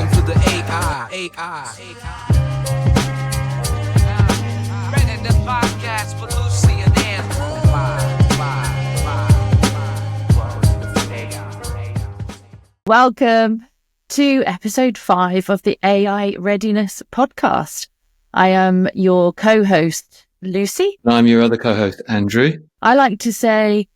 Welcome to the AI Readiness Podcast with Lucy and Andrew. Welcome to episode 5 of the AI Readiness Podcast. I am your co-host, Lucy. I'm your other co-host, Andrew. I like to say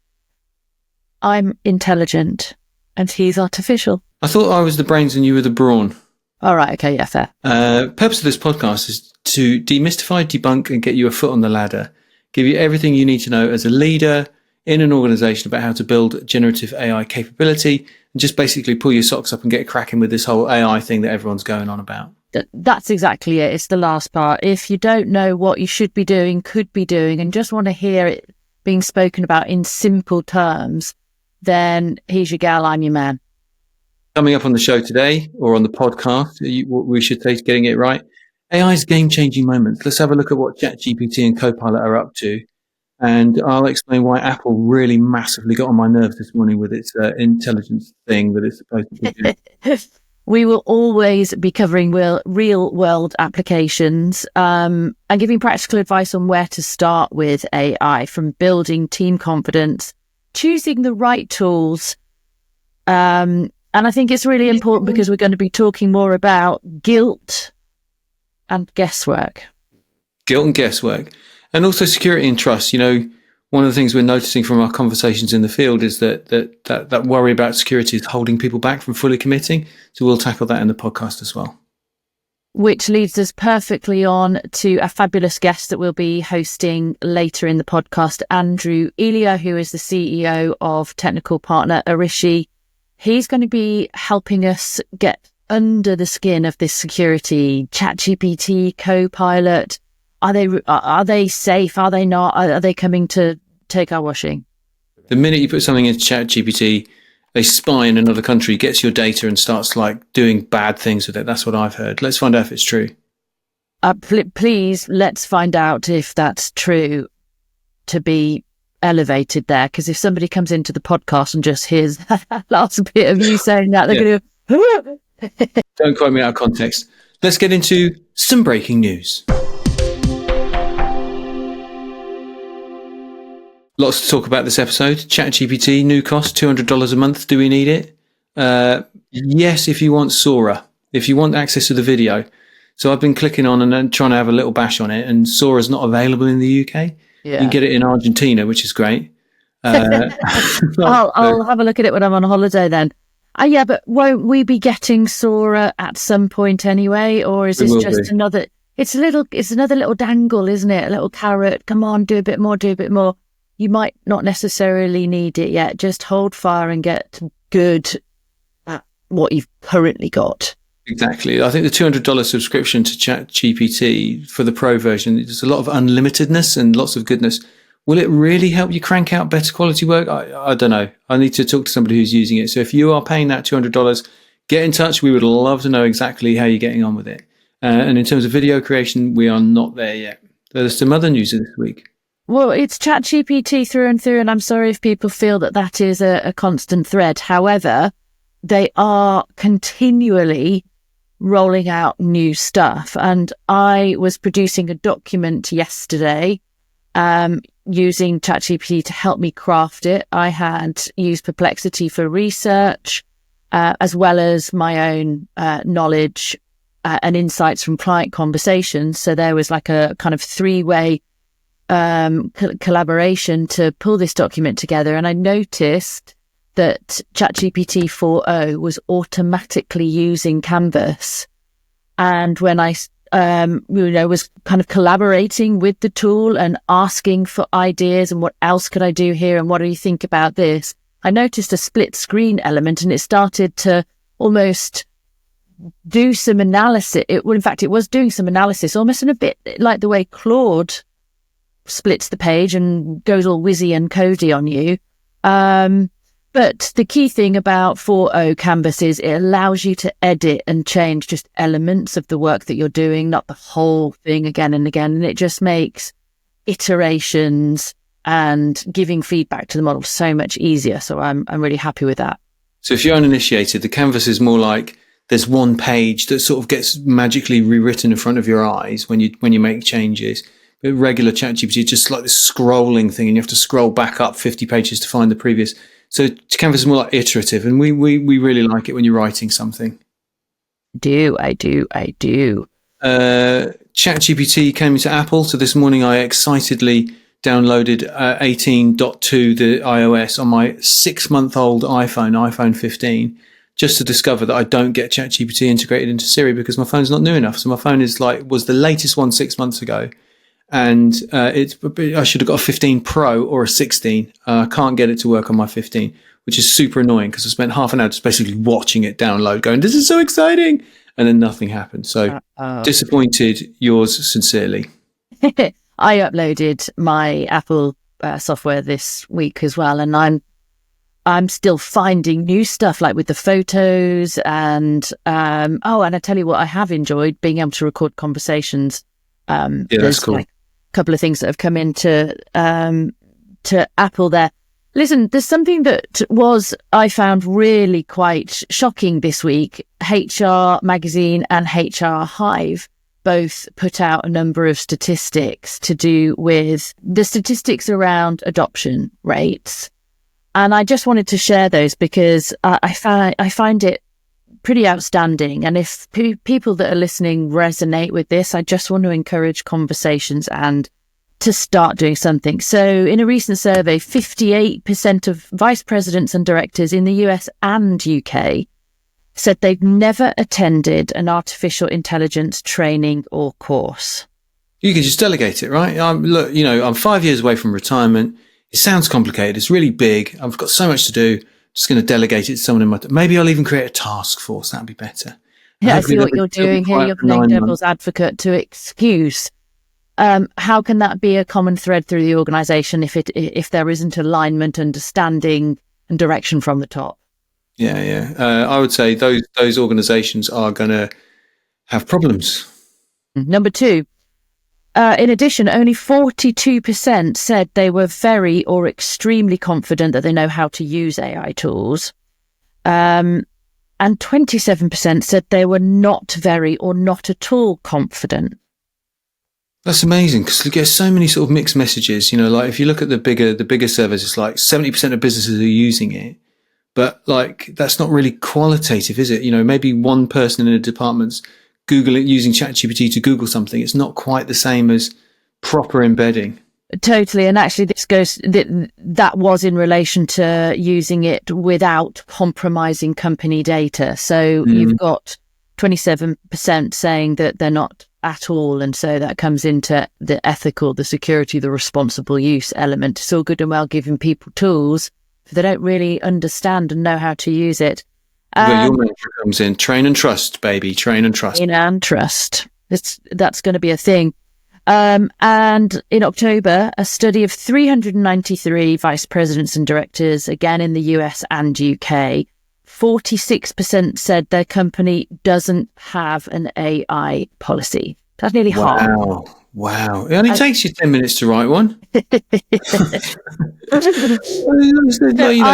I'm intelligent and he's artificial. I thought I was the brains and you were the brawn. All right, okay, yeah, fair. Purpose of this podcast is to demystify, debunk, and get you a foot on the ladder. Give you everything you need to know as a leader in an organization about how to build generative AI capability, and just basically pull your socks up and get cracking with this whole AI thing that everyone's going on about. That's exactly it. It's the last part. If you don't know what you should be doing, could be doing, and just want to hear it being spoken about in simple terms, then here's your gal, I'm your man. Coming up on the show today, or on the podcast, what we should say is getting it right. AI's game-changing moments. Let's have a look at what ChatGPT and Copilot are up to. And I'll explain why Apple really massively got on my nerves this morning with its intelligence thing that it's supposed to be doing. We will always be covering real-world applications and giving practical advice on where to start with AI, from building team confidence, choosing the right tools. And I think it's really important because we're going to be talking more about guilt and guesswork. Guilt and guesswork. And also security and trust. You know, one of the things we're noticing from our conversations in the field is that worry about security is holding people back from fully committing. So we'll tackle that in the podcast as well. Which leads us perfectly on to a fabulous guest that we'll be hosting later in the podcast, Andrew Elia, who is the CEO of technical partner Arishi. He's going to be helping us get under the skin of this security. ChatGPT, Copilot. Are they safe? Are they not? Are they coming to take our washing? The minute you put something into ChatGPT, a spy in another country gets your data and starts doing bad things with it. That's what I've heard. Let's find out if it's true. Please, let's find out if that's true to be elevated there. Because if somebody comes into the podcast and just hears that last bit of you saying that, they're going to... Don't quote me out of context. Let's get into some breaking news. Lots to talk about this episode. ChatGPT, new cost, $200 a month. Do we need it? Yes, if you want Sora, if you want access to the video. So I've been clicking on and then trying to have a little bash on it, and Sora's not available in the UK. Yeah. You can get it in Argentina, which is great. I'll have a look at it when I'm on holiday then. Yeah, but won't we be getting Sora at some point anyway? Or is this just another... It's another little dangle, isn't it? A little carrot. Come on, do a bit more, do a bit more. You might not necessarily need it yet. Just hold fire and get good at what you've currently got. Exactly. I think the $200 subscription to ChatGPT for the pro version, there's a lot of unlimitedness and lots of goodness. Will it really help you crank out better quality work? I don't know. I need to talk to somebody who's using it. So if you are paying that $200, get in touch. We would love to know exactly how you're getting on with it. And in terms of video creation, we are not there yet. There's some other news this week. Well, it's ChatGPT through and through, and I'm sorry if people feel that is a constant thread. However, they are continually rolling out new stuff. And I was producing a document yesterday using ChatGPT to help me craft it. I had used Perplexity for research, as well as my own knowledge and insights from client conversations. So there was like a kind of three-way collaboration to pull this document together, and I noticed that ChatGPT 4.0 was automatically using Canvas, and when I was kind of collaborating with the tool and asking for ideas and what else could I do here and what do you think about this, I noticed a split screen element, and it started to almost do some analysis. It was doing some analysis almost in a bit like the way Claude splits the page and goes all whizzy and codey on you. But the key thing about 4.0 Canvas is it allows you to edit and change just elements of the work that you're doing, not the whole thing again and again. And it just makes iterations and giving feedback to the model so much easier. So I'm really happy with that. So if you're uninitiated, the Canvas is more like there's one page that sort of gets magically rewritten in front of your eyes when you make changes. But regular ChatGPT is just like this scrolling thing, and you have to scroll back up 50 pages to find the previous. So Canvas is more like iterative, and we really like it when you're writing something. I do. ChatGPT came into Apple, so this morning I excitedly downloaded 18.2, the iOS, on my 6-month-old iPhone 15, just to discover that I don't get ChatGPT integrated into Siri because my phone's not new enough. So my phone was the latest one 6 months ago, and I should have got a 15 Pro or a 16. I can't get it to work on my 15, which is super annoying because I spent half an hour just basically watching it download, going, "This is so exciting," and then nothing happened. So disappointed. Yours sincerely. I uploaded my Apple software this week as well, and I'm still finding new stuff, like with the photos and and I tell you what, I have enjoyed being able to record conversations. That's cool. Like a couple of things that have come into to Apple there. Listen, there's something that I found really quite shocking this week. HR Magazine and HR Hive both put out a number of statistics to do with the statistics around adoption rates. And I just wanted to share those because I find it pretty outstanding. And if people that are listening resonate with this, I just want to encourage conversations and to start doing something. So in a recent survey, 58% of vice presidents and directors in the US and UK said they've never attended an artificial intelligence training or course. You can just delegate it, right? I'm 5 years away from retirement. It sounds complicated. It's really big. I've got so much to do. I'm just going to delegate it to someone in my maybe I'll even create a task force. That'd be better. Yeah, I see what you're doing here. You're playing devil's advocate to excuse. How can that be a common thread through the organisation if there isn't alignment, understanding, and direction from the top? Yeah. I would say those organisations are going to have problems. Number two, in addition, only 42% said they were very or extremely confident that they know how to use AI tools. And 27% said they were not very or not at all confident. That's amazing because you get so many sort of mixed messages. Like if you look at the bigger surveys, it's like 70% of businesses are using it. But like, that's not really qualitative, is it? Maybe one person in a department's using ChatGPT to Google something. It's not quite the same as proper embedding. Totally. And actually that was in relation to using it without compromising company data. So you've got 27% saying that they're not at all. And so that comes into the ethical, the security, the responsible use element. It's all good and well giving people tools if they don't really understand and know how to use it. Where your mantra comes in, train and trust, baby, train and trust. Train and trust. That's going to be a thing. And in October, a study of 393 vice presidents and directors, again in the US and UK, 46% said their company doesn't have an AI policy. That's nearly half. Wow. It only takes you 10 minutes to write one. You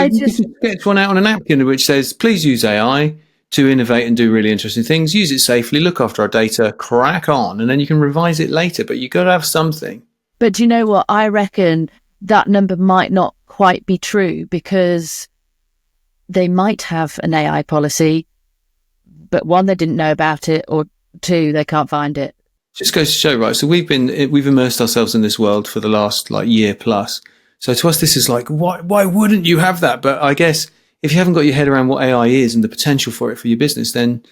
just sketch one out on a napkin which says, please use AI to innovate and do really interesting things. Use it safely, look after our data, crack on, and then you can revise it later. But you got to have something. But do you know what? I reckon that number might not quite be true because they might have an AI policy, but one, they didn't know about it, or two, they can't find it. Just goes to show, right? So we've immersed ourselves in this world for the last year plus. So to us, this is like, why wouldn't you have that? But I guess if you haven't got your head around what AI is and the potential for it for your business, then,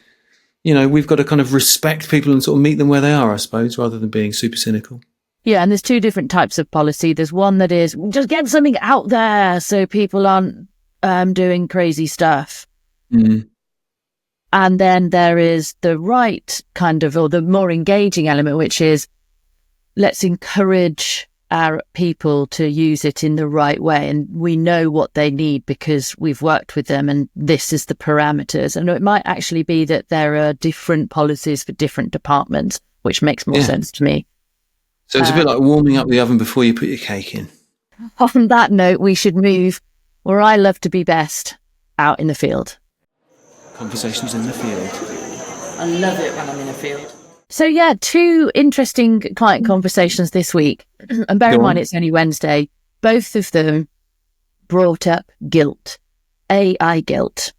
we've got to kind of respect people and sort of meet them where they are, I suppose, rather than being super cynical. Yeah. And there's two different types of policy. There's one that is just get something out there so people aren't doing crazy stuff. Mm. And then there is the right kind of, or the more engaging element, which is let's encourage our people to use it in the right way. And we know what they need because we've worked with them and this is the parameters. And it might actually be that there are different policies for different departments, which makes more sense to me. So it's a bit like warming up the oven before you put your cake in. On that note, we should move where I love to be best, out in the field. Conversations in the field. I love it when I'm in a field. So yeah, 2 interesting client conversations this week. And bear in mind, it's only Wednesday. Both of them brought up guilt, AI guilt.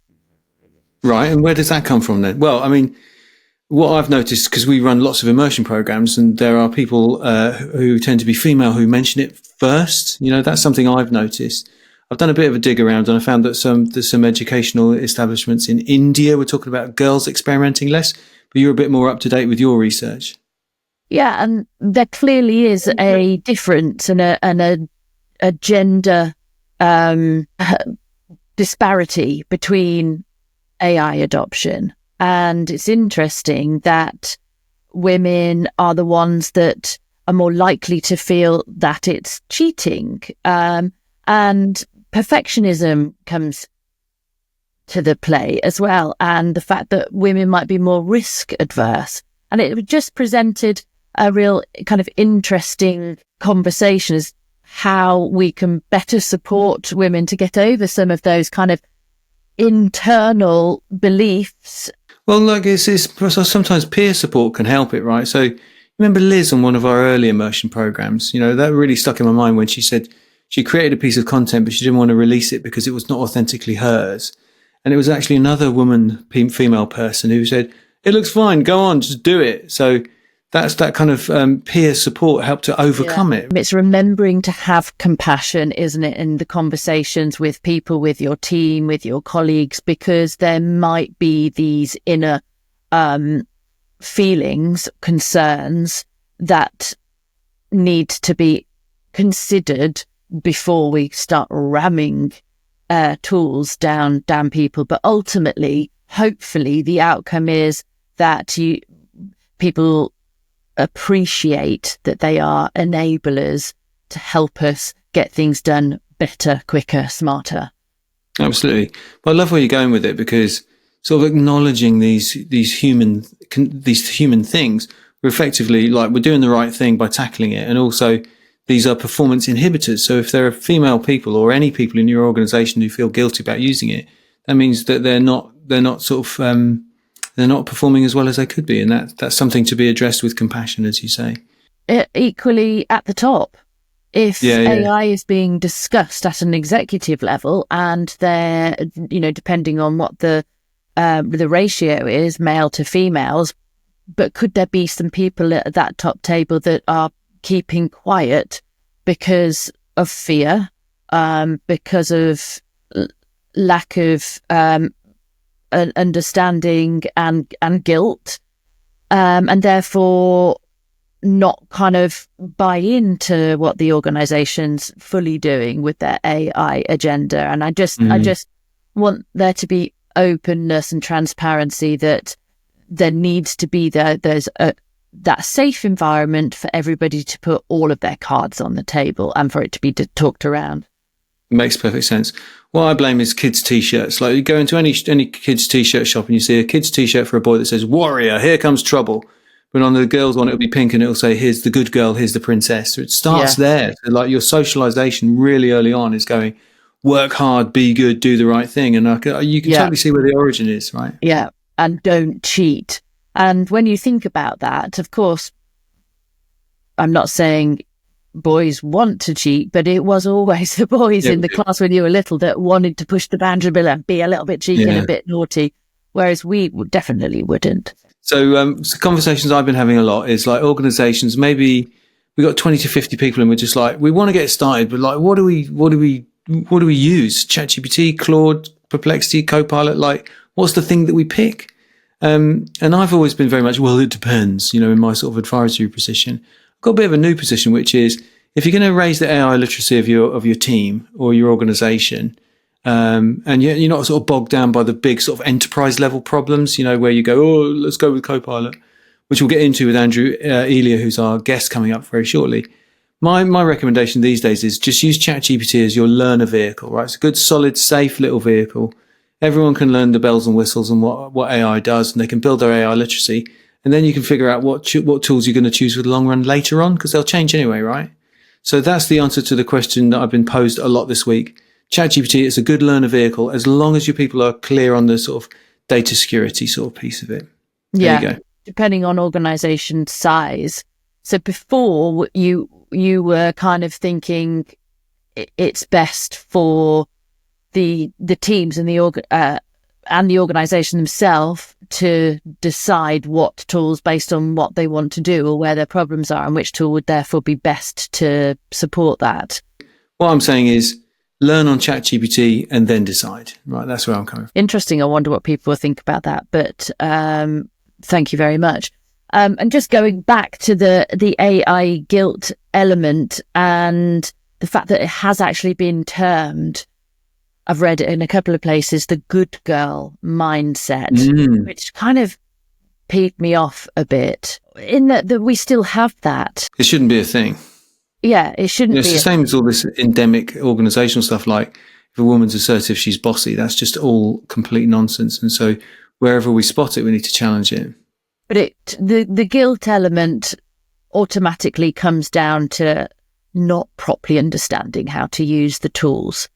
Right. And where does that come from then? Well, I mean, what I've noticed, because we run lots of immersion programs, and there are people who tend to be female who mention it first. That's something I've noticed. I've done a bit of a dig around, and I found that there's some educational establishments in India were talking about girls experimenting less, but you're a bit more up to date with your research. Yeah, and there clearly is a difference and a gender disparity between AI adoption. And it's interesting that women are the ones that are more likely to feel that it's cheating. And perfectionism comes to the play as well. And the fact that women might be more risk adverse. And it just presented a real kind of interesting conversation as how we can better support women to get over some of those kind of internal beliefs. Well, like it's sometimes peer support can help it, right? So remember Liz on one of our early immersion programs, that really stuck in my mind when she said she created a piece of content, but she didn't want to release it because it was not authentically hers. And it was actually another female person who said, it looks fine, go on, just do it. So that's that kind of peer support helped to overcome it. It's remembering to have compassion, isn't it, in the conversations with people, with your team, with your colleagues, because there might be these inner feelings, concerns that need to be considered before we start ramming tools down people. But ultimately, hopefully, the outcome is that people appreciate that they are enablers to help us get things done better, quicker, smarter. Absolutely. But I love where you're going with it, because sort of acknowledging these human things, we're effectively like we're doing the right thing by tackling it. And also these are performance inhibitors. So if there are female people or any people in your organization who feel guilty about using it, that means that they're not sort of they're not performing as well as they could be. And that's something to be addressed with compassion, as you say. Equally at the top, if AI is being discussed at an executive level and they're, depending on what the ratio is, male to females, but could there be some people at that top table that are keeping quiet because of fear, because of lack of understanding and guilt, and therefore not kind of buy into what the organization's fully doing with their AI agenda. And I just want there to be openness and transparency, that there needs to be there's that safe environment for everybody to put all of their cards on the table and for it to be talked around. Makes perfect sense. What I blame is kids' t-shirts. Like you go into any kids' t-shirt shop and you see a kids' t-shirt for a boy that says "Warrior, here comes trouble," but on the girls' one it'll be pink and it'll say "Here's the good girl, here's the princess." So it starts there. So like your socialization really early on is going, work hard, be good, do the right thing, and you can totally see where the origin is, right? Yeah, and don't cheat. And when you think about that, of course, I'm not saying boys want to cheat, but it was always the boys in the class when you were little that wanted to push the boundary and be a little bit cheeky and a bit naughty, whereas we definitely wouldn't. So conversations I've been having a lot is like organizations, maybe we got 20 to 50 people and we're just like, we want to get started, but like, what do we use? ChatGPT, Claude, Perplexity, Copilot, like what's the thing that we pick? And I've always been very much, well, it depends, in my sort of advisory position. I've got a bit of a new position, which is if you're going to raise the AI literacy of your team or your organization, and you're not sort of bogged down by the big sort of enterprise level problems, where you go, oh, let's go with Copilot, which we'll get into with Andrew Elia, who's our guest coming up very shortly. My recommendation these days is just use ChatGPT as your learner vehicle, right? It's a good, solid, safe little vehicle. Everyone can learn the bells and whistles and what AI does, and they can build their AI literacy. And then you can figure out what tools you're going to choose for the long run later on, because they'll change anyway, right? So that's the answer to the question that I've been posed a lot this week. ChatGPT is a good learner vehicle as long as your people are clear on the sort of data security sort of piece of it. There you go. Depending on organization size. So before you were kind of thinking it's best for the teams and the organization themselves to decide what tools based on what they want to do or where their problems are, and which tool would therefore be best to support that. What I'm saying is learn on ChatGPT and then decide. Right, that's where I'm coming from. Interesting. I wonder what people think about that. But thank you very much. And just going back to the AI guilt element and the fact that it has actually been termed, I've read it in a couple of places, the good girl mindset, which kind of peeved me off a bit in that we still have that. It shouldn't be a thing. Yeah, it shouldn't be. It's the same as all this endemic organizational stuff, like if a woman's assertive, she's bossy. That's just all complete nonsense. And so wherever we spot it, we need to challenge it. But the guilt element automatically comes down to not properly understanding how to use the tools.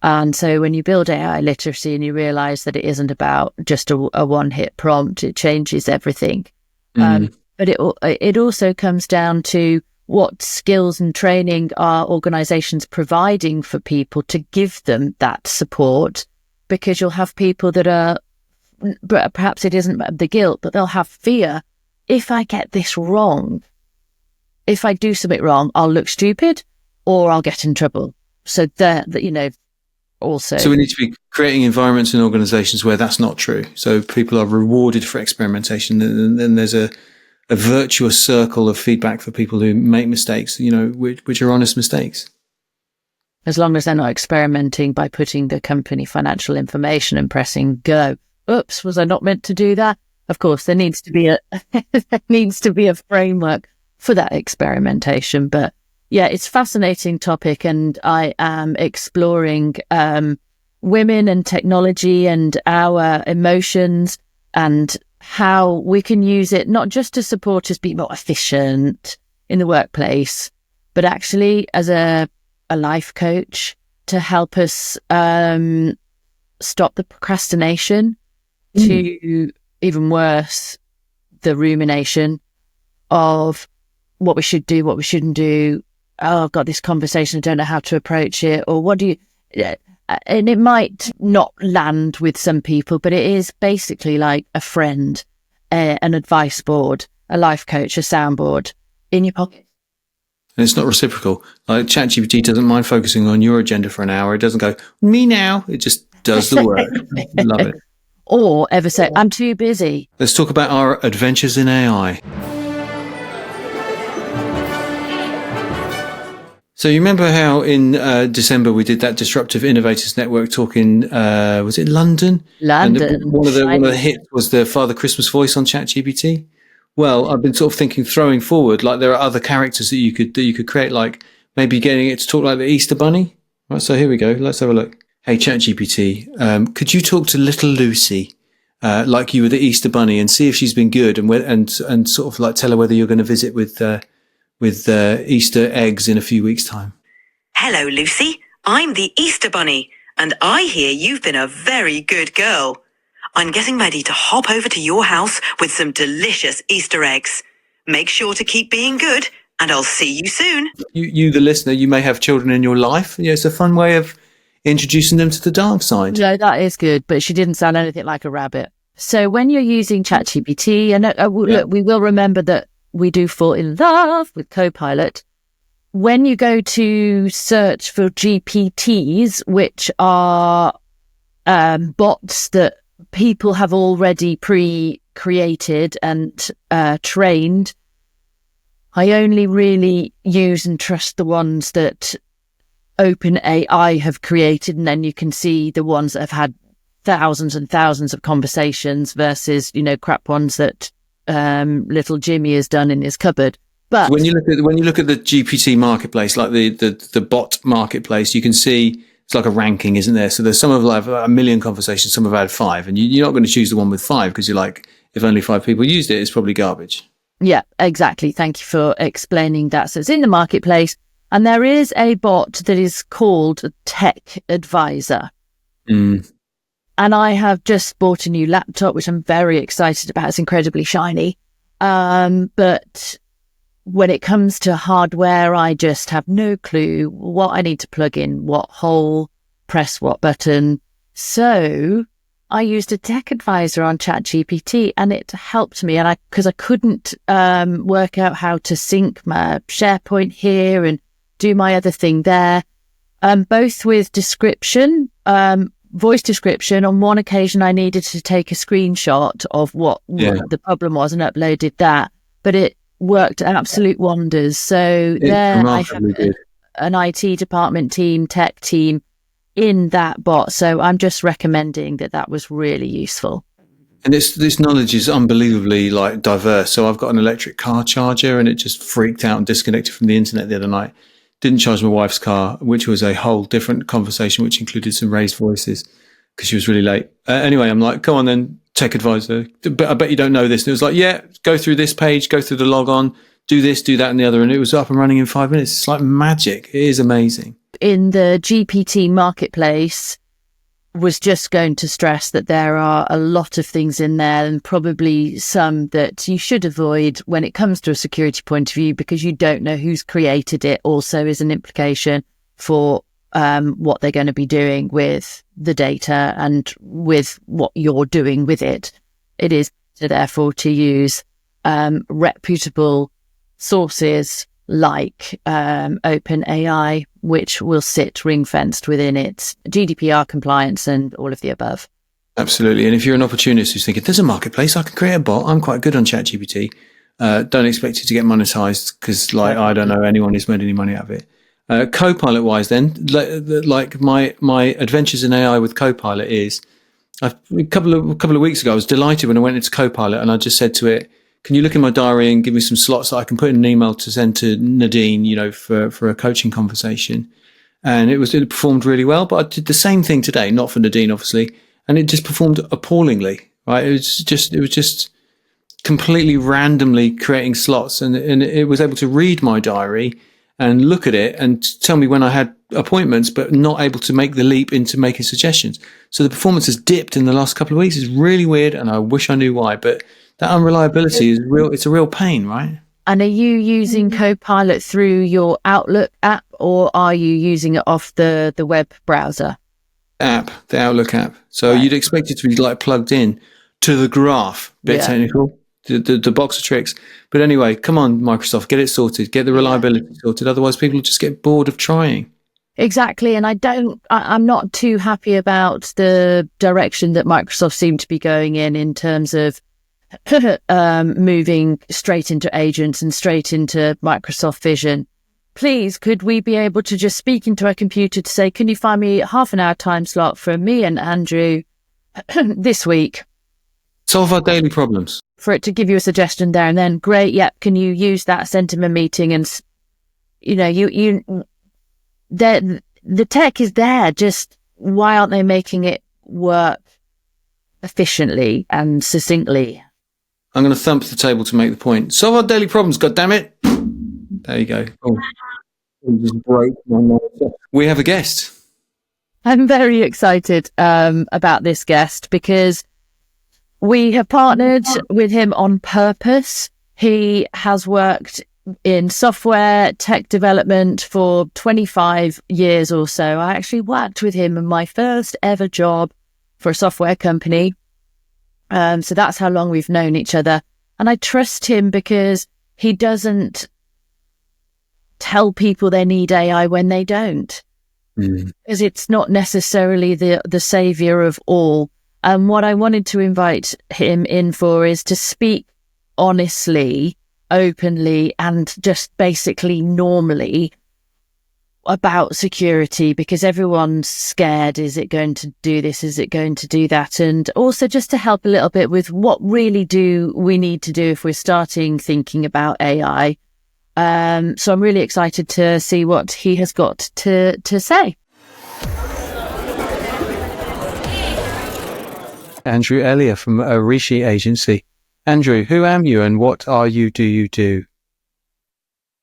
And so when you build AI literacy and you realize that it isn't about just a one-hit prompt, it changes everything. But it also comes down to what skills and training are organizations providing for people to give them that support, because you'll have people that are, perhaps it isn't the guilt, but they'll have fear. If I get this wrong, if I do something wrong, I'll look stupid or I'll get in trouble. So also. So we need to be creating environments and organizations where that's not true. So people are rewarded for experimentation. And then there's a virtuous circle of feedback for people who make mistakes, which are honest mistakes. As long as they're not experimenting by putting the company financial information and pressing go. Oops, was I not meant to do that? Of course, there needs to be a framework for that experimentation. But yeah, it's a fascinating topic, and I am exploring women and technology and our emotions and how we can use it not just to support us be more efficient in the workplace, but actually as a life coach to help us stop the procrastination, to even worse, the rumination of what we should do, what we shouldn't do. Oh, I've got this conversation, I don't know how to approach it, or what do you... And it might not land with some people, but it is basically like a friend, an advice board, a life coach, a soundboard in your pocket. And it's not reciprocal. Like ChatGPT doesn't mind focusing on your agenda for an hour. It doesn't go, me now. It just does the work. Love it. Or ever say, I'm too busy. Let's talk about our adventures in AI. So you remember how in December we did that Disruptive Innovators Network talk in, was it London? London. And one of the hits was the Father Christmas voice on ChatGPT. Well, I've been sort of thinking, throwing forward, like there are other characters that you could create, like maybe getting it to talk like the Easter Bunny. Right, so here we go. Let's have a look. Hey, ChatGPT, could you talk to little Lucy like you were the Easter Bunny and see if she's been good and sort of like tell her whether you're going to visit with Easter eggs in a few weeks' time. Hello, Lucy. I'm the Easter Bunny, and I hear you've been a very good girl. I'm getting ready to hop over to your house with some delicious Easter eggs. Make sure to keep being good, and I'll see you soon. You, the listener, you may have children in your life. Yeah, it's a fun way of introducing them to the dark side. No, that is good, but she didn't sound anything like a rabbit. So when you're using ChatGPT, and look, we will remember that we do fall in love with Copilot. When you go to search for GPTs, which are bots that people have already pre-created and trained, I only really use and trust the ones that OpenAI have created, and then you can see the ones that have had thousands and thousands of conversations versus, crap ones that little Jimmy has done in his cupboard. But when you look at the GPT marketplace, like the bot marketplace, you can see it's like a ranking, isn't there? So there's some of like a million conversations, some have had 5, and you're not going to choose the one with 5 because you're like, if only 5 people used it, it's probably garbage. Yeah, exactly. Thank you for explaining that. So it's in the marketplace, and there is a bot that is called Tech Advisor. And I have just bought a new laptop, which I'm very excited about. It's incredibly shiny. But when it comes to hardware, I just have no clue what I need to plug in, what hole, press what button. So I used a tech advisor on ChatGPT, and it helped me. And because I couldn't work out how to sync my SharePoint here and do my other thing there, both with description, voice description. On one occasion, I needed to take a screenshot of what the problem was and uploaded that, but it worked absolute wonders. So there I have an IT department team, tech team in that bot. So I'm just recommending that was really useful. And this knowledge is unbelievably like diverse. So I've got an electric car charger, and it just freaked out and disconnected from the internet the other night. Didn't charge my wife's car, which was a whole different conversation, which included some raised voices because she was really late. Anyway, I'm like, come on then, tech advisor. But I bet you don't know this. And it was like, yeah, go through this page, go through the log on, do this, do that and the other. And it was up and running in 5 minutes. It's like magic. It is amazing. In the GPT marketplace, was just going to stress that there are a lot of things in there, and probably some that you should avoid when it comes to a security point of view, because you don't know who's created it. Also is an implication for what they're going to be doing with the data and with what you're doing with it. It is therefore to use reputable sources like OpenAI, which will sit ring-fenced within its GDPR compliance and all of the above. Absolutely. And if you're an opportunist who's thinking, there's a marketplace, I can create a bot, I'm quite good on ChatGPT, don't expect it to get monetized because, like, I don't know anyone who's made any money out of it. Copilot-wise then, like my adventures in AI with Copilot is, a couple of weeks ago, I was delighted when I went into Copilot and I just said to it, can you look in my diary and give me some slots that I can put in an email to send to Nadine, for a coaching conversation? And it performed really well, but I did the same thing today, not for Nadine, obviously. And it just performed appallingly, right? It was just completely randomly creating slots. And it was able to read my diary and look at it and tell me when I had appointments, but not able to make the leap into making suggestions. So the performance has dipped in the last couple of weeks. It's really weird. And I wish I knew why, but that unreliability is real. It's a real pain, right? And are you using Copilot through your Outlook app, or are you using it off the web browser? The Outlook app. So Right. You'd expect it to be like plugged in to the graph. Bit technical, the box of tricks. But anyway, come on, Microsoft, get it sorted. Get the reliability sorted. Otherwise, people just get bored of trying. Exactly. And I'm not too happy about the direction that Microsoft seemed to be going in terms of moving straight into agents and straight into Microsoft Vision. Please, could we be able to just speak into a computer to say, can you find me half an hour time slot for me and Andrew this week? Solve our daily problems. For it to give you a suggestion there and then, great, yep, can you use that, send him a meeting? And, the tech is there, just why aren't they making it work efficiently and succinctly? I'm going to thump the table to make the point. Solve our daily problems, goddammit. There you go. Oh, it just broke my mind. We have a guest. I'm very excited about this guest because we have partnered with him on purpose. He has worked in software tech development for 25 years or so. I actually worked with him in my first ever job for a software company. So that's how long we've known each other. And I trust him because he doesn't tell people they need AI when they don't. Because it's not necessarily the savior of all. And what I wanted to invite him in for is to speak honestly, openly, and just basically normally about security, because everyone's scared. Is it going to do this? Is it going to do that? And also just to help a little bit with what really do we need to do if we're starting thinking about AI. So I'm really excited to see what he has got to say. Andrew Elia from Arishi Agency. Andrew, who am you and what do you do?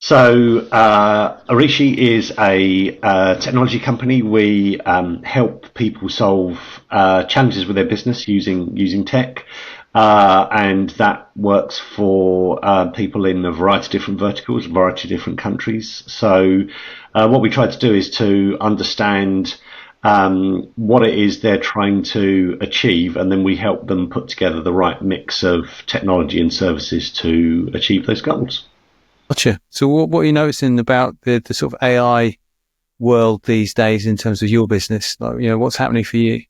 So Arishi is a technology company. We help people solve challenges with their business using tech. And that works for people in a variety of different verticals, a variety of different countries. So what we try to do is to understand what it is they're trying to achieve, and then we help them put together the right mix of technology and services to achieve those goals. Gotcha. So what are you noticing about the sort of AI world these days in terms of your business? Like, what's happening for you?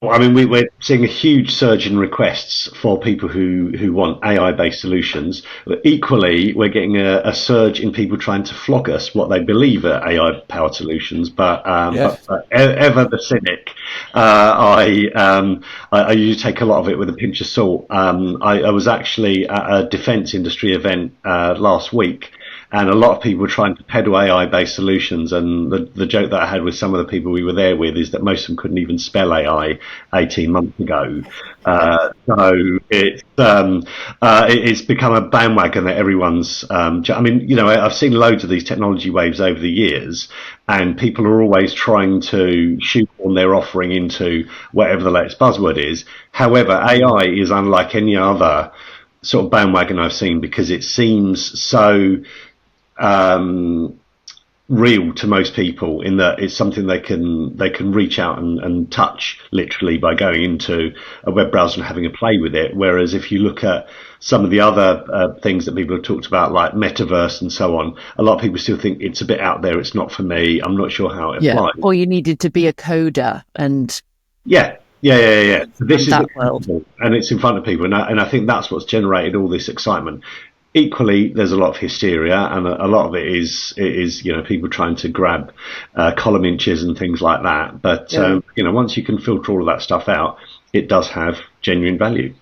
Well, I mean, we're seeing a huge surge in requests for people who want AI-based solutions. But equally, we're getting a surge in people trying to flog us what they believe are AI-powered solutions. But ever the cynic, I usually take a lot of it with a pinch of salt. I was actually at a defence industry event last week. And a lot of people were trying to peddle AI-based solutions. And the joke that I had with some of the people we were there with is that most of them couldn't even spell AI 18 months ago. So it's become a bandwagon that everyone's. I mean, I've seen loads of these technology waves over the years, and people are always trying to shoehorn their offering into whatever the latest buzzword is. However, AI is unlike any other sort of bandwagon I've seen because it seems so real to most people in that it's something they can reach out and touch literally by going into a web browser and having a play with it. Whereas if you look at some of the other things that people have talked about, like metaverse and so on, a lot of people still think it's a bit out there. It's not for me. I'm not sure how it applies. Or you needed to be a coder and. Yeah. This is that world, and it's in front of people, and I think that's what's generated all this excitement. Equally, there's a lot of hysteria, and a lot of it is people trying to grab column inches and things like that. But once you can filter all of that stuff out, it does have genuine value.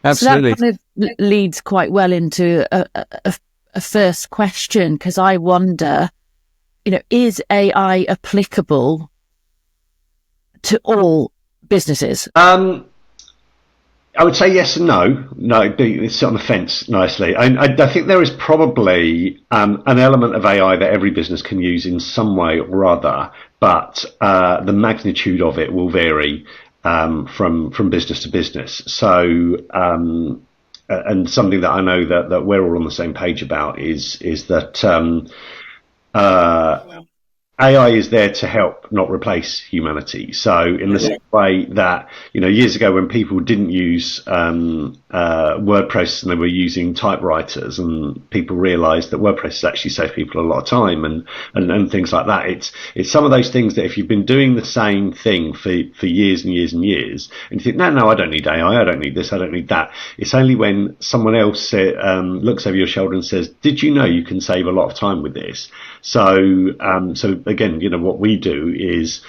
Absolutely. So that kind of leads quite well into a first question, because I wonder, is AI applicable to all businesses? I would say yes and no. No, it's on the fence nicely. I think there is probably an element of AI that every business can use in some way or other, but the magnitude of it will vary from business to business. So, and something that I know that we're all on the same page about is that AI is there to help, not replace humanity. So in the same way that, years ago when people didn't use word processing, they were using typewriters, and people realized that word processors actually save people a lot of time and things like that. It's some of those things that if you've been doing the same thing for years and years and years, and you think, no, I don't need AI, I don't need this, I don't need that. It's only when someone else looks over your shoulder and says, did you know you can save a lot of time with this? So again, what we do is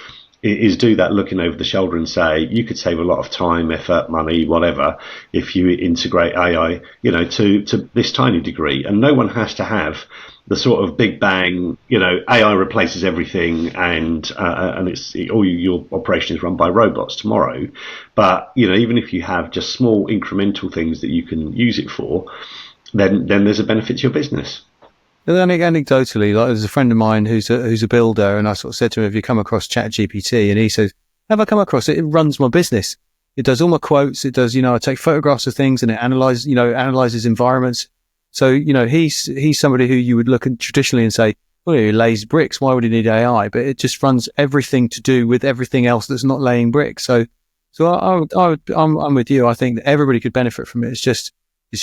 do that looking over the shoulder and say, you could save a lot of time, effort, money, whatever, if you integrate AI, to this tiny degree. And no one has to have the sort of big bang, AI replaces everything and all your operation is run by robots tomorrow. But, even if you have just small incremental things that you can use it for, then there's a benefit to your business. Anecdotally, like there's a friend of mine who's a builder, and I sort of said to him, have you come across ChatGPT? And he says, have I come across it? It runs my business. It does all my quotes. It does, I take photographs of things and it analyzes environments. So, he's somebody who you would look at traditionally and say, well, he lays bricks. Why would he need AI? But it just runs everything to do with everything else that's not laying bricks. So I'm with you. I think that everybody could benefit from it. It's just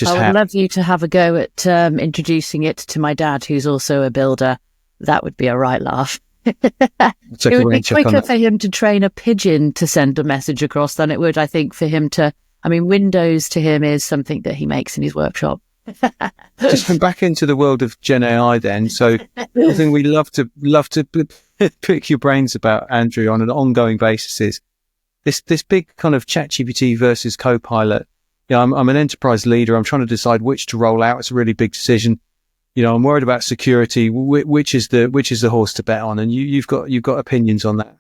I would love you to have a go at introducing it to my dad, who's also a builder. That would be a right laugh. It would be quicker for him to train a pigeon to send a message across than it would, I think, for him to. I mean, Windows to him is something that he makes in his workshop. Just come back into the world of Gen AI then. So I think we love to pick your brains about, Andrew, on an ongoing basis is this big kind of ChatGPT versus Copilot. I'm an enterprise leader. I'm trying to decide which to roll out. It's a really big decision. I'm worried about security. Which is the horse to bet on? And you've got opinions on that.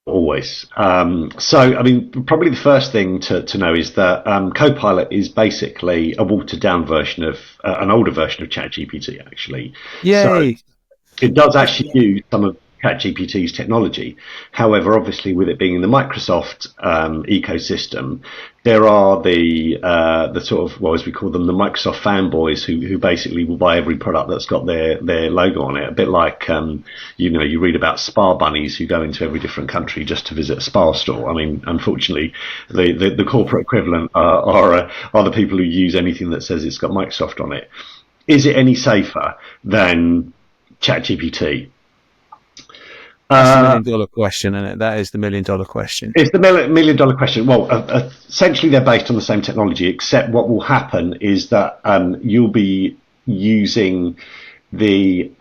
Always. I mean, probably the first thing to know is that Copilot is basically a watered down version of an older version of ChatGPT, actually. So Yay! it does actually use some of ChatGPT's technology. However, obviously, with it being in the Microsoft ecosystem, there are the sort of, well, as we call them, the Microsoft fanboys who basically will buy every product that's got their logo on it. A bit like you read about spa bunnies who go into every different country just to visit a spa store. I mean, unfortunately, the corporate equivalent are the people who use anything that says it's got Microsoft on it. Is it any safer than ChatGPT? That's the $1 million question, isn't it? That is the $1 million question. It's the $1 million question. Well, essentially, they're based on the same technology, except what will happen is that you'll be using the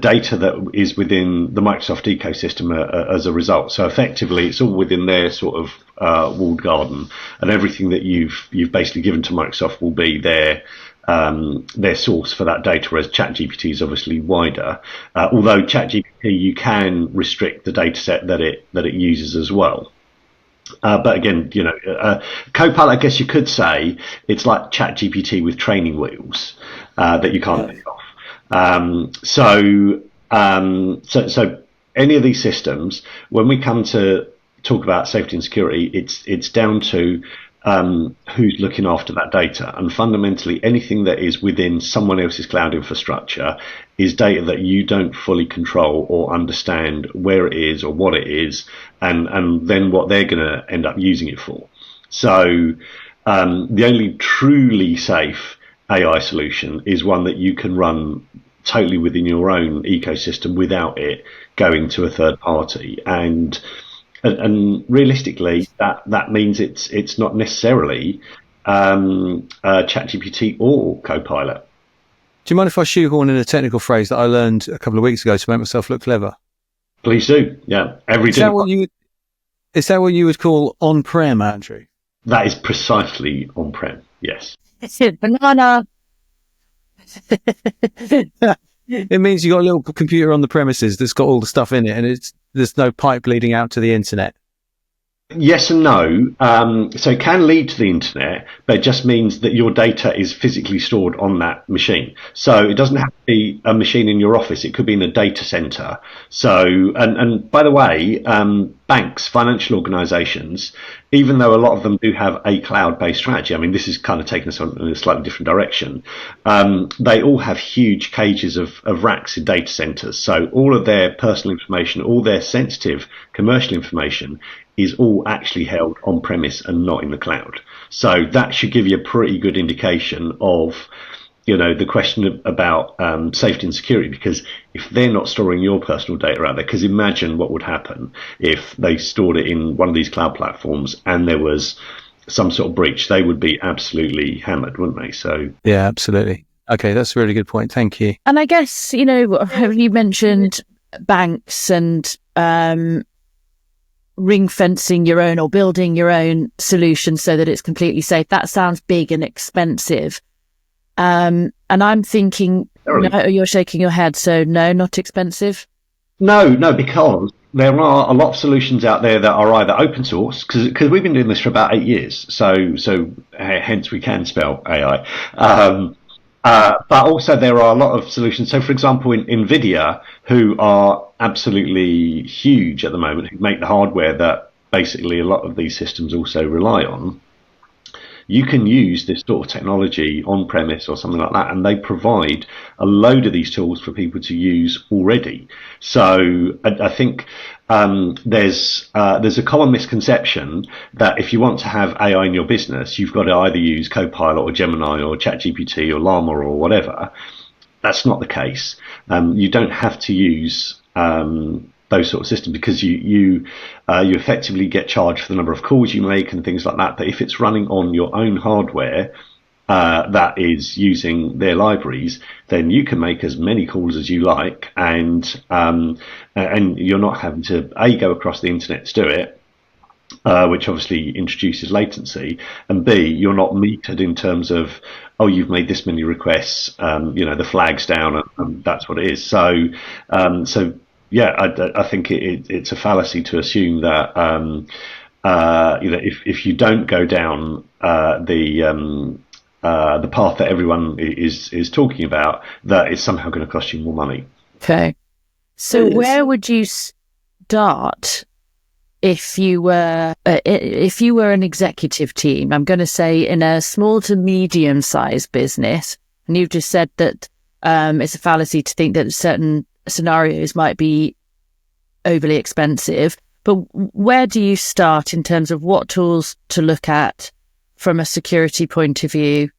data that is within the Microsoft ecosystem as a result. So effectively, it's all within their sort of walled garden, and everything that you've basically given to Microsoft will be their source for that data, whereas ChatGPT is obviously wider. Although ChatGPT, you can restrict the data set that it uses as well. But again, Copilot, I guess you could say it's like ChatGPT with training wheels that you can't take off. So any of these systems, when we come to talk about safety and security, it's down to who's looking after that data, and fundamentally anything that is within someone else's cloud infrastructure is data that you don't fully control or understand where it is or what it is, and then what they're going to end up using it for. So the only truly safe AI solution is one that you can run totally within your own ecosystem without it going to a third party. And realistically, that means it's not necessarily ChatGPT or Copilot. Do you mind if I shoehorn in a technical phrase that I learned a couple of weeks ago to make myself look clever? Please do. Yeah, Is that what you would call on-prem, Andrew? That is precisely on-prem. Yes. Banana. It means you got a little computer on the premises that's got all the stuff in it, and there's no pipe leading out to the internet. Yes and no. So it can lead to the internet, but it just means that your data is physically stored on that machine. So it doesn't have to be a machine in your office. It could be in a data center. So, and by the way, banks, financial organizations, even though a lot of them do have a cloud-based strategy, I mean, this is kind of taking us in a slightly different direction. They all have huge cages of racks in data centers. So all of their personal information, all their sensitive commercial information is all actually held on premise and not in the cloud. So that should give you a pretty good indication of, the question about safety and security, because if they're not storing your personal data out there, because imagine what would happen if they stored it in one of these cloud platforms and there was some sort of breach, they would be absolutely hammered, wouldn't they? So yeah, absolutely. Okay, that's a really good point. Thank you. And I guess, you mentioned banks and ring fencing your own or building your own solution so that it's completely safe. That sounds big and expensive. And I'm thinking, no, you're shaking your head. So no, not expensive. No, because there are a lot of solutions out there that are either open source, because we've been doing this for about 8 years. So hence we can spell AI. But also there are a lot of solutions. So for example, in NVIDIA, who are absolutely huge at the moment, who make the hardware that basically a lot of these systems also rely on, you can use this sort of technology on premise or something like that, and they provide a load of these tools for people to use already. So I think there's a common misconception that if you want to have AI in your business, you've got to either use Copilot or Gemini or ChatGPT or Llama or whatever. That's not the case. You don't have to use those sort of systems, because you effectively get charged for the number of calls you make and things like that. But if it's running on your own hardware that is using their libraries, then you can make as many calls as you like, and you're not having to go across the internet to do it, which obviously introduces latency, and B, you're not metered in terms of, oh, you've made this many requests, the flag's down, and that's what it is. So I think it's a fallacy to assume that if you don't go down the path that everyone is talking about, that it's somehow going to cost you more money. Okay. So where would you start if you were an executive team? I'm going to say in a small to medium sized business, and you've just said that it's a fallacy to think that certain scenarios might be overly expensive. But where do you start in terms of what tools to look at from a security point of view?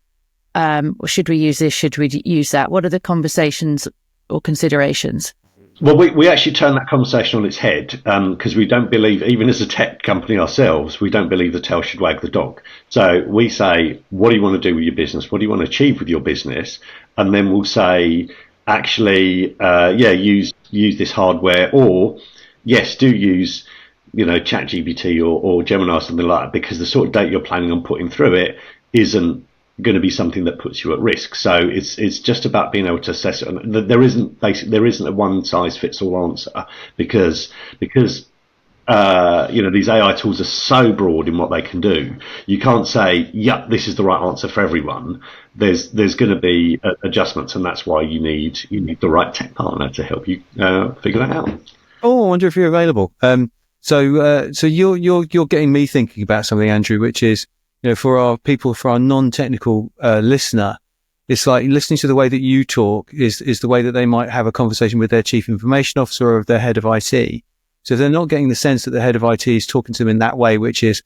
Should we use this? Should we use that? What are the conversations or considerations? Well, we actually turn that conversation on its head because we don't believe, even as a tech company ourselves, we don't believe the tail should wag the dog. So we say, what do you want to do with your business? What do you want to achieve with your business? And then we'll say, actually, use this hardware, or yes, do use, ChatGPT or Gemini or something like that, because the sort of data you're planning on putting through it isn't going to be something that puts you at risk. So it's just about being able to assess it. And there isn't a one size fits all answer because these AI tools are so broad in what they can do. You can't say, this is the right answer for everyone. There's going to be adjustments, and that's why you need the right tech partner to help you figure that out. Oh, I wonder if you're available. So you're getting me thinking about something, Andrew, which is, for our non-technical listener, it's like listening to the way that you talk is the way that they might have a conversation with their chief information officer or their head of IT. So if they're not getting the sense that the head of IT is talking to them in that way, which is,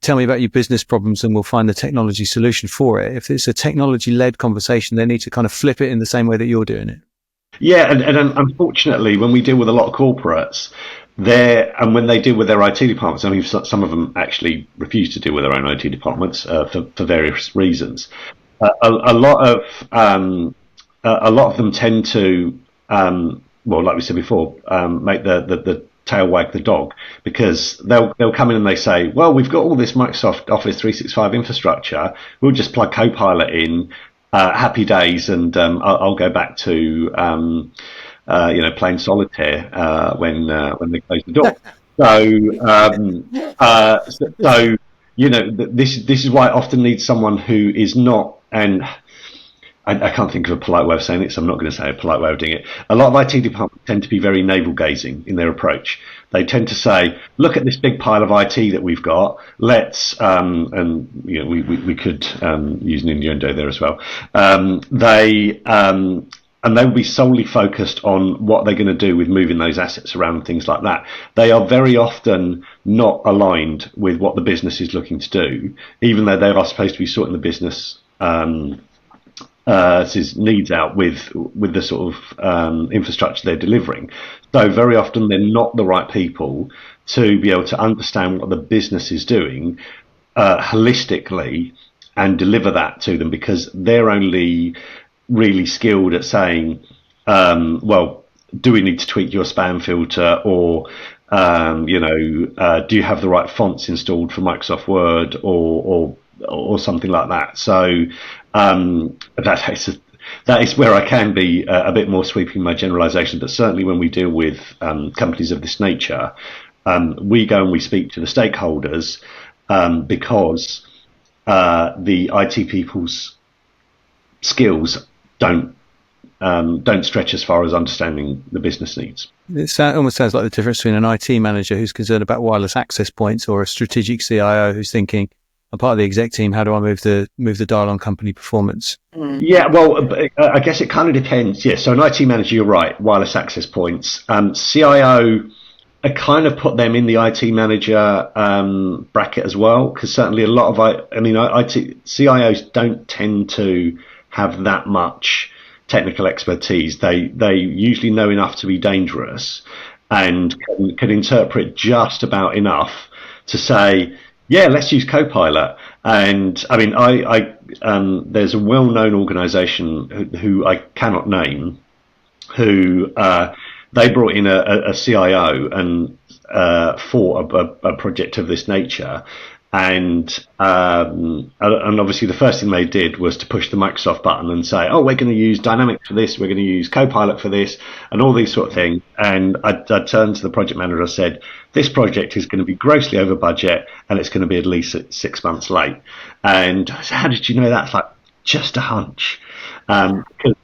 tell me about your business problems and we'll find the technology solution for it. If it's a technology-led conversation, they need to kind of flip it in the same way that you're doing it. Yeah, and unfortunately, when we deal with a lot of corporates, and when they deal with their IT departments, I mean, some of them actually refuse to deal with their own IT departments for various reasons. A lot of them tend to, like we said before, make the tail wag the dog, because they'll come in and they say, well, we've got all this Microsoft Office 365 infrastructure, we'll just plug Copilot in, happy days, and I'll go back to playing solitaire when they close the door. So this is why I often need someone who is not, and I can't think of a polite way of saying it, so I'm not going to say a polite way of doing it. A lot of IT departments tend to be very navel-gazing in their approach. They tend to say, look at this big pile of IT that we've got. Let's, we could use an innuendo there as well. And they'll be solely focused on what they're going to do with moving those assets around and things like that. They are very often not aligned with what the business is looking to do, even though they are supposed to be sorting the business needs out with the sort of infrastructure they're delivering. So very often they're not the right people to be able to understand what the business is doing holistically and deliver that to them, because they're only really skilled at saying, do we need to tweak your spam filter, or do you have the right fonts installed for Microsoft Word or something like that. So that is where I can be a bit more sweeping my generalisation. But certainly when we deal with companies of this nature, we go and we speak to the stakeholders because the IT people's skills don't stretch as far as understanding the business needs. It almost sounds like the difference between an IT manager who's concerned about wireless access points or a strategic CIO who's thinking, I'm part of the exec team, how do I move the dial on company performance? Yeah, well, I guess it kind of depends. Yeah, so an IT manager, you're right, wireless access points. CIO, I kind of put them in the IT manager bracket as well, because certainly a lot of IT CIOs don't tend to have that much technical expertise. They usually know enough to be dangerous and can interpret just about enough to say, yeah, let's use Copilot. And I mean, there's a well-known organisation who I cannot name, who they brought in a CIO and for a project of this nature, And obviously the first thing they did was to push the Microsoft button and say, oh, we're going to use Dynamics for this, we're going to use Copilot for this, and all these sort of things. And I turned to the project manager and said, this project is going to be grossly over budget, and it's going to be at least 6 months late. And I said, how did you know that? It's like, just a hunch. Because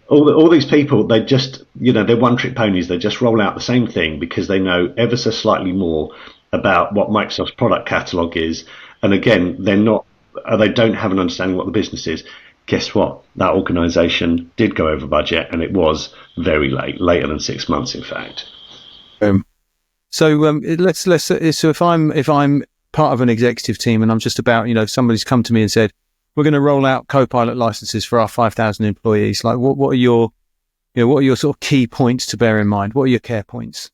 all these people, they just, they're one-trick ponies. They just roll out the same thing because they know ever so slightly more about what Microsoft's product catalog is. And again, they don't have an understanding what the business is. Guess what? That organization did go over budget, and it was very late, later than 6 months, in fact. So if I'm part of an executive team and I'm just about, somebody's come to me and said, we're going to roll out Copilot licenses for our 5,000 employees. Like, what are your sort of key points to bear in mind? What are your care points?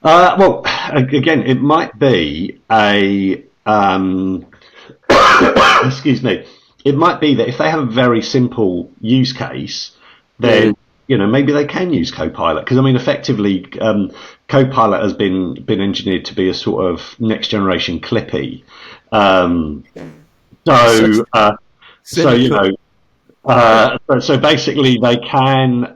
Well, again, it might be excuse me. It might be that if they have a very simple use case, then maybe they can use Copilot, because effectively, Copilot has been engineered to be a sort of next generation Clippy. So basically, they can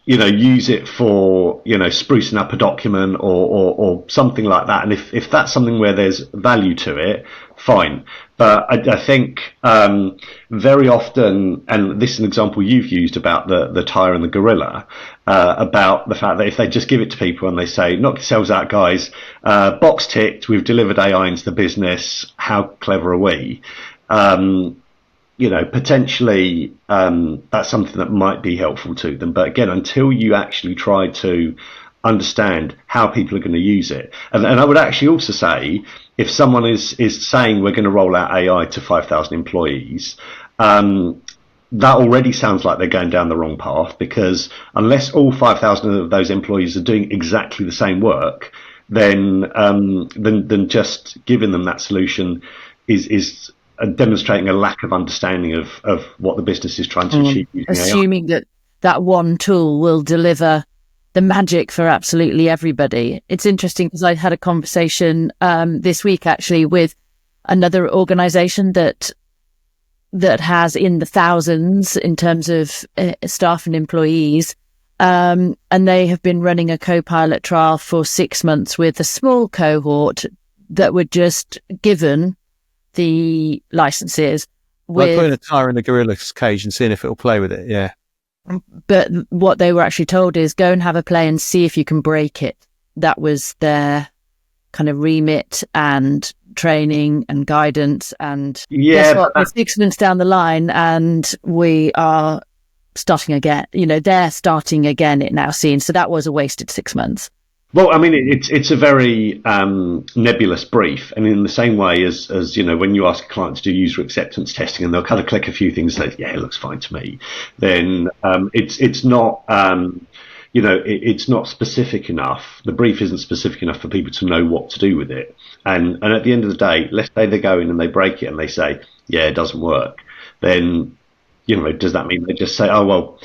use it for, sprucing up a document or something like that. And if that's something where there's value to it, fine. But I think very often, and this is an example you've used about the tire and the gorilla, about the fact that if they just give it to people and they say, knock yourselves out, guys, box ticked, we've delivered AI into the business, how clever are we? Potentially that's something that might be helpful to them. But again, until you actually try to understand how people are going to use it. And I would actually also say, if someone is saying we're going to roll out AI to 5,000 employees, that already sounds like they're going down the wrong path, because unless all 5,000 of those employees are doing exactly the same work, then just giving them that solution is demonstrating a lack of understanding of what the business is trying to achieve using assuming AI. that one tool will deliver the magic for absolutely everybody. It's interesting because I had a conversation this week actually with another organization that has in the thousands in terms of staff and employees, and they have been running a Copilot trial for 6 months with a small cohort that were just given the licenses. Like putting a tire in the gorilla's cage and seeing if it'll play with it, yeah. But what they were actually told is go and have a play and see if you can break it. That was their kind of remit and training and guidance. And guess what? We're 6 months down the line and we are starting again. They're starting again, it now seems. So that was a wasted 6 months. Well, it's a very nebulous brief, and in the same way as when you ask a client to do user acceptance testing, and they'll kind of click a few things and say, "Yeah, it looks fine to me," then it's not it's not specific enough. The brief isn't specific enough for people to know what to do with it. And at the end of the day, let's say they go in and they break it and they say, "Yeah, it doesn't work," then does that mean they just say, "Oh well"?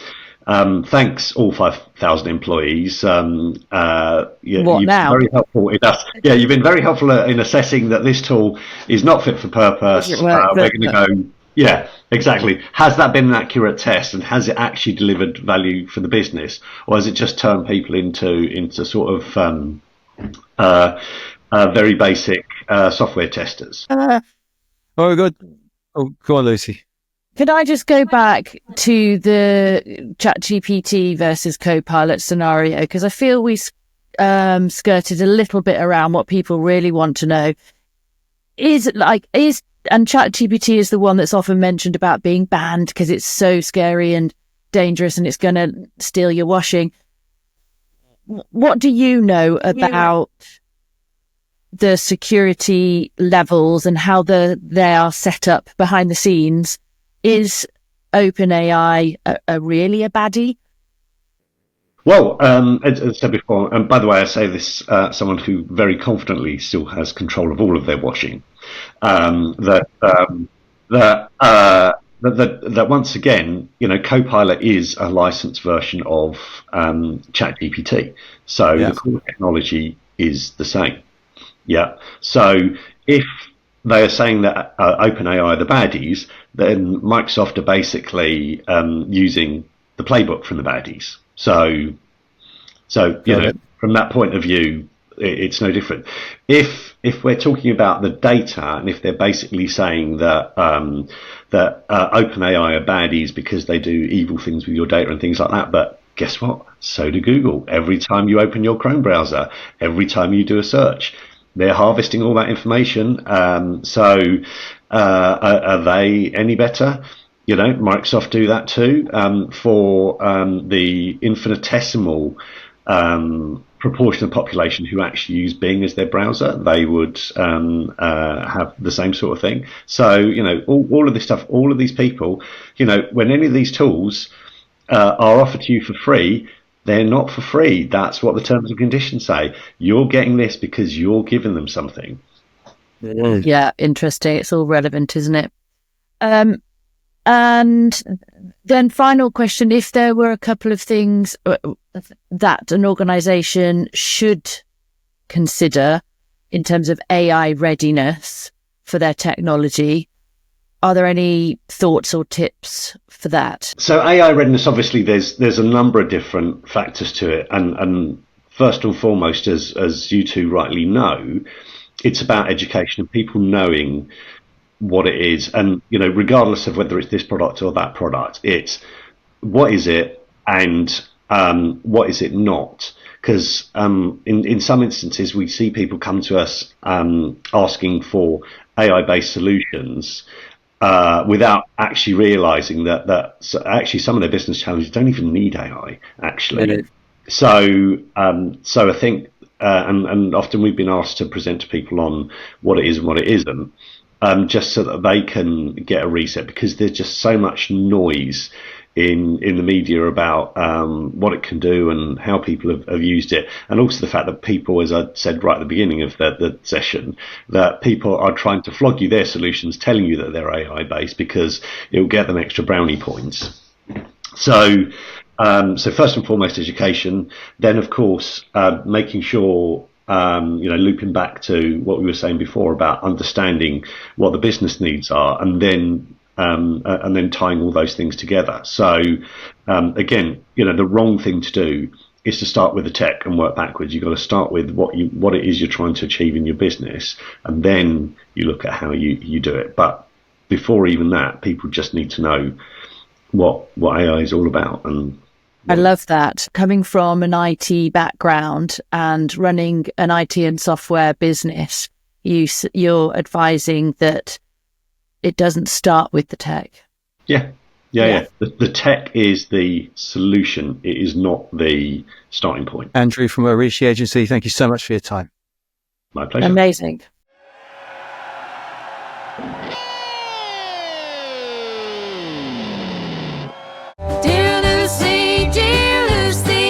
Thanks, all 5,000 employees. You've now? been very helpful in us. Yeah, you've been very helpful in assessing that this tool is not fit for purpose. We're going to go. Yeah, exactly. Has that been an accurate test, and has it actually delivered value for the business, or has it just turned people into sort of very basic software testers? Oh, good. Oh, go on, Lucy. Could I just go back to the ChatGPT versus Copilot scenario? Because I feel we skirted a little bit around what people really want to know. And ChatGPT is the one that's often mentioned about being banned because it's so scary and dangerous and it's going to steal your washing. What do you know about the security levels and how they are set up behind the scenes? Is OpenAI really a baddie? Well, as I said before, and by the way, I say this someone who very confidently still has control of all of their washing. That once again, Copilot is a licensed version of ChatGPT, so the core technology is the same. Yeah. So if they are saying that OpenAI are the baddies, then Microsoft are basically using the playbook from the baddies. So from that point of view, it's no different. If we're talking about the data, and if they're basically saying that OpenAI are baddies because they do evil things with your data and things like that, but guess what? So do Google. Every time you open your Chrome browser, every time you do a search, they're harvesting all that information. So are they any better? Microsoft do that too. For the infinitesimal proportion of population who actually use Bing as their browser, they would have the same sort of thing. So, all of this stuff, all of these people, when any of these tools are offered to you for free, they're not for free. That's what the terms and conditions say. You're getting this because you're giving them something. Yeah, interesting. It's all relevant, isn't it? And then final question, if there were a couple of things that an organization should consider in terms of AI readiness for their technology, are there any thoughts or tips for that? So AI readiness, obviously, there's a number of different factors to it. And first and foremost, as you two rightly know, it's about education and people knowing what it is. And, regardless of whether it's this product or that product, it's what is it and what is it not? Because in some instances, we see people come to us asking for AI-based solutions without actually realizing that actually some of their business challenges don't even need AI, actually. So I think, and often we've been asked to present to people on what it is and what it isn't, just so that they can get a reset, because there's just so much noise in the media about what it can do and how people have used it, and also the fact that people, as I said right at the beginning of the session, that people are trying to flog you their solutions, telling you that they're AI based because it will get them extra brownie points. So first and foremost, education. Then, of course, making sure, looping back to what we were saying before about understanding what the business needs are, and then tying all those things together. So, again, the wrong thing to do is to start with the tech and work backwards. You've got to start with what it is you're trying to achieve in your business, and then you look at how you do it. But before even that, people just need to know what AI is all about. And I love that. Coming from an IT background and running an IT and software business, you're advising that it doesn't start with the tech. Yeah. The tech is the solution. It is not the starting point. Andrew from Arishi Agency, thank you so much for your time. My pleasure. Amazing. Dear Lucy,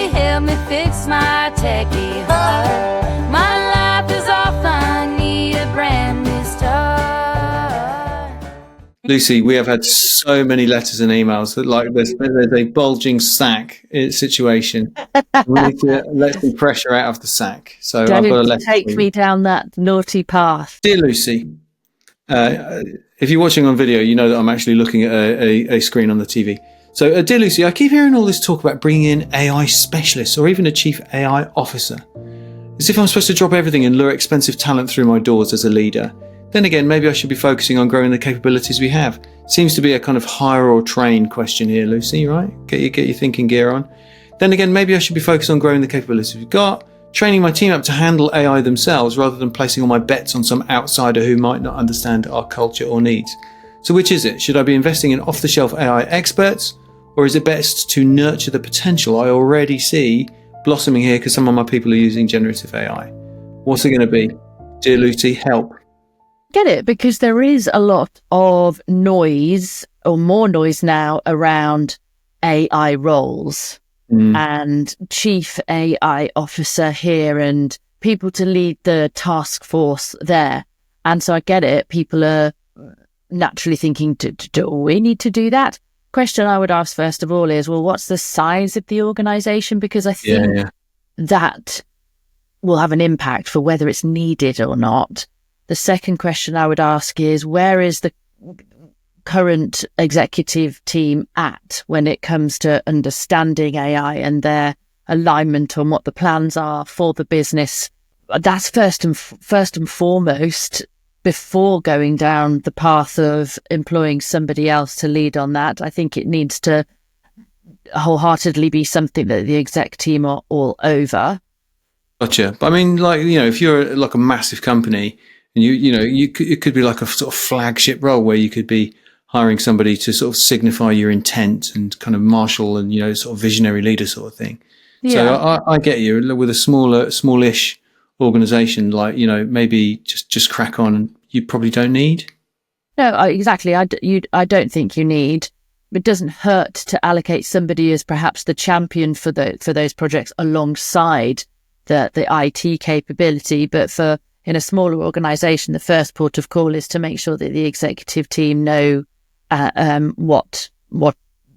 help me fix my techie heart. My life is off, I need a brand new start. Lucy, we have had so many letters and emails that there's a bulging sack situation. We need to let some pressure out of the sack. So I've got a Don't letter. take me down that naughty path. Dear Lucy, if you're watching on video, you know that I'm actually looking at a screen on the TV. So, dear Lucy, I keep hearing all this talk about bringing in AI specialists or even a chief AI officer. As if I'm supposed to drop everything and lure expensive talent through my doors as a leader. Then again, maybe I should be focusing on growing the capabilities we have. Seems to be a kind of hire or train question here, Lucy, right? Get your thinking gear on. Then again, maybe I should be focused on growing the capabilities we've got, training my team up to handle AI themselves rather than placing all my bets on some outsider who might not understand our culture or needs. So which is it? Should I be investing in off-the-shelf AI experts, or is it best to nurture the potential I already see blossoming here because some of my people are using generative AI? What's it going to be? Dear Lucy, help. Get it? Because there is a lot of noise, or more noise now, around AI roles and chief AI officer here and people to lead the task force there. And so I get it. People are naturally thinking, do we need to do that? Question I would ask first of all is, well, what's the size of the organization? Because I think that will have an impact for whether it's needed or not. The second question I would ask is, where is the current executive team at when it comes to understanding AI and their alignment on what the plans are for the business? That's first and foremost before going down the path of employing somebody else to lead on that. I think it needs to wholeheartedly be something that the exec team are all over. Gotcha. But I mean, like, if you're like a massive company and it could be like a sort of flagship role where you could be hiring somebody to sort of signify your intent and kind of marshal and, sort of visionary leader sort of thing. Yeah. So I get you with a smallish organization, like, maybe just crack on, and you probably don't need. No, exactly. I don't think you need. It doesn't hurt to allocate somebody as perhaps the champion for those projects alongside the IT capability. But in a smaller organization, the first port of call is to make sure that the executive team know what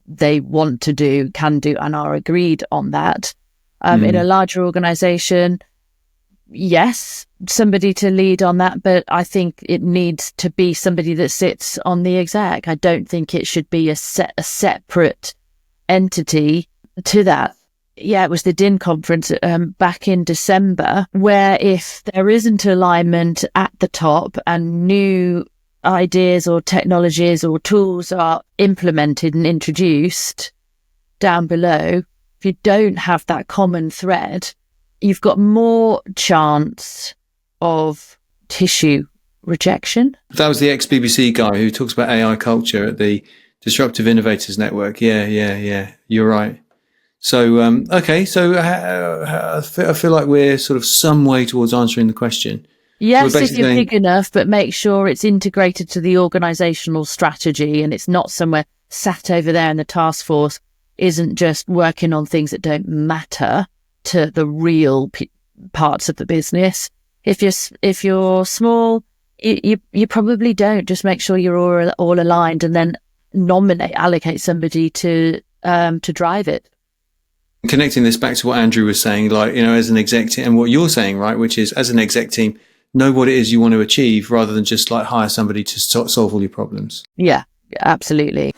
they want to do, can do, and are agreed on that. In a larger organization, yes, somebody to lead on that, but I think it needs to be somebody that sits on the exec. I don't think it should be a separate entity to that. Yeah, it was the DIN conference back in December, where if there isn't alignment at the top and new ideas or technologies or tools are implemented and introduced down below, if you don't have that common thread, you've got more chance of tissue rejection. That was the ex-BBC guy who talks about AI culture at the Disruptive Innovators Network. Yeah. You're right. So, okay. So I feel like we're sort of some way towards answering the question. Yes, if you're big enough, but make sure it's integrated to the organisational strategy and it's not somewhere sat over there in the task force, isn't just working on things that don't matter to the real parts of the business. If you're small, you probably don't. Just make sure you're all aligned, and then allocate somebody to drive it. Connecting this back to what Andrew was saying, like, as an exec team, and what you're saying, right, which is as an exec team, know what it is you want to achieve rather than just like hire somebody to solve all your problems. Yeah, absolutely.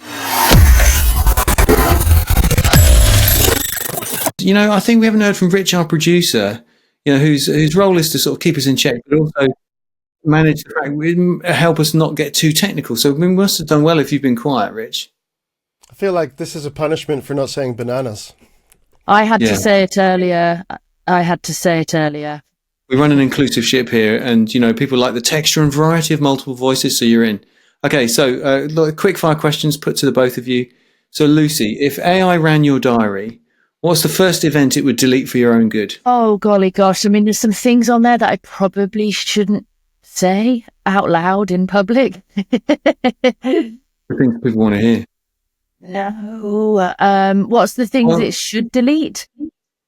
I think we haven't heard from Rich, our producer, whose role is to sort of keep us in check, but also manage the fact, help us not get too technical. So we must have done well if you've been quiet, Rich. I feel like this is a punishment for not saying bananas. I had to say it earlier. We run an inclusive ship here, and people like the texture and variety of multiple voices, so you're in. Okay, so quick fire questions put to the both of you. So Lucy, if AI ran your diary, what's the first event it would delete for your own good? Oh, golly gosh. I mean, there's some things on there that I probably shouldn't say out loud in public. The things people want to hear. No. What's the things it should delete?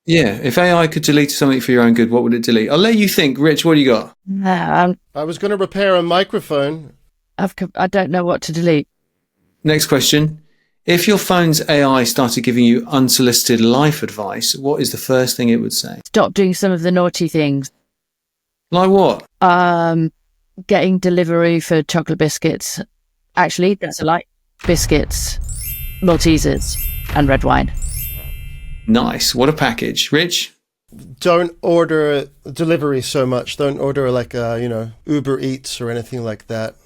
Yeah, if AI could delete something for your own good, what would it delete? I'll let you think. Rich, what do you got? I was going to repair a microphone. I don't know what to delete. Next question. If your phone's AI started giving you unsolicited life advice, what is the first thing it would say? Stop doing some of the naughty things. Like what? Getting delivery for chocolate biscuits. Actually, that's a lie. Biscuits, Maltesers, and red wine. Nice. What a package. Rich? Don't order delivery so much. Don't order like Uber Eats or anything like that.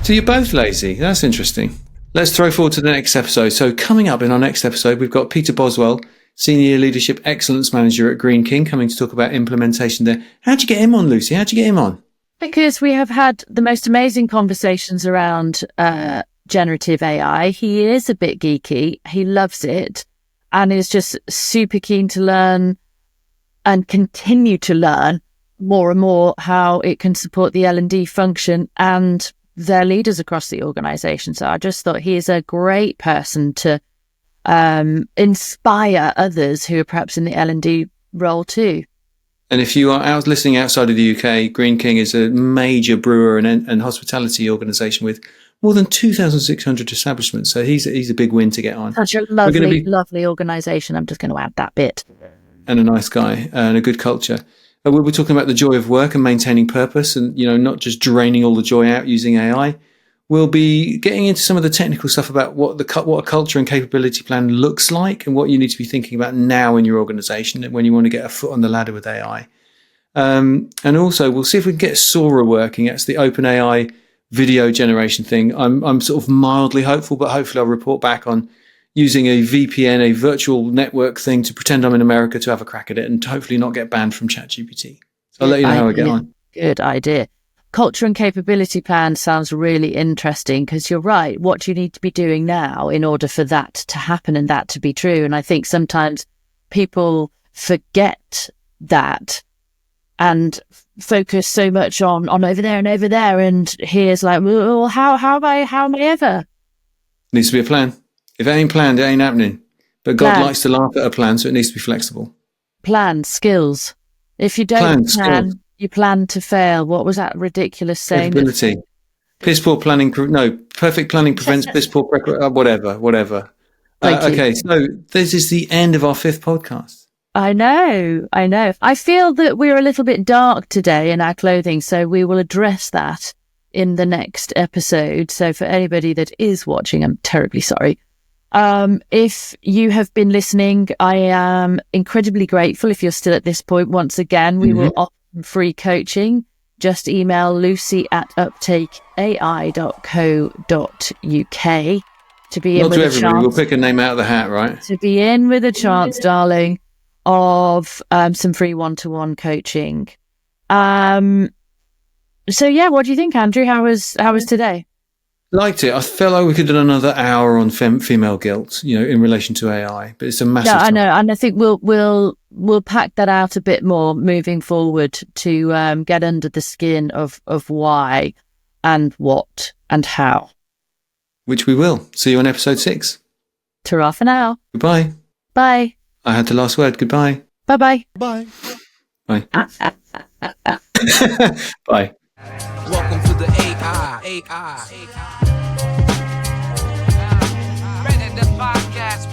So you're both lazy. That's interesting. Let's throw forward to the next episode. So coming up in our next episode, we've got Peter Boswell, Senior Leadership Excellence Manager at Green King, coming to talk about implementation there. How'd you get him on, Lucy? How'd you get him on? Because we have had the most amazing conversations around generative AI. He is a bit geeky. He loves it and is just super keen to learn and continue to learn more and more how it can support the L&D function and their leaders across the organisation. So I just thought he is a great person to inspire others who are perhaps in the L&D role too. And if you are listening outside of the UK, Green King is a major brewer and hospitality organisation with more than 2,600 establishments. So he's a big win to get on. Such a lovely organisation. I'm just going to add that bit. And a nice guy and a good culture. We'll be talking about the joy of work and maintaining purpose, and not just draining all the joy out using AI. We'll be getting into some of the technical stuff about what a culture and capability plan looks like, and what you need to be thinking about now in your organization when you want to get a foot on the ladder with AI. And also, we'll see if we can get Sora working. That's the OpenAI video generation thing. I'm sort of mildly hopeful, but hopefully I'll report back on using a VPN, a virtual network thing, to pretend I'm in America to have a crack at it and hopefully not get banned from ChatGPT. So I'll let you know how I get on. Good idea. Culture and capability plan sounds really interesting, because you're right. What do you need to be doing now in order for that to happen and that to be true? And I think sometimes people forget that and focus so much on over there and over there. And here's like, well, how am I ever? Needs to be a plan. If it ain't planned, it ain't happening. But God likes to laugh at a plan, so it needs to be flexible. Plan, skills. If you don't plan, you plan to fail. What was that ridiculous saying? Capability. Piss poor planning. Perfect planning prevents piss poor. Whatever. Okay, so this is the end of our 5th podcast. I know. I feel that we're a little bit dark today in our clothing, so we will address that in the next episode. So for anybody that is watching, I'm terribly sorry. If you have been listening, I am incredibly grateful. If you're still at this point, once again, we will offer free coaching. Just email lucy@uptakeai.co.uk to be in Not with to a everybody. chance. We'll pick a name out of the hat, right? To be in with a chance, darling, of some free one-to-one coaching. So yeah, what do you think, Andrew? How was today? Liked it. I felt like we could do another hour on female guilt, in relation to AI. But it's a massive. Yeah, I know, and I think we'll pack that out a bit more moving forward to get under the skin of why and what and how. Which we will. See you on episode 6. Ta-ra for now. Goodbye. Bye. I had the last word. Goodbye. Bye-bye. Bye. Bye. Bye. Welcome to the AI. Readiness Podcast.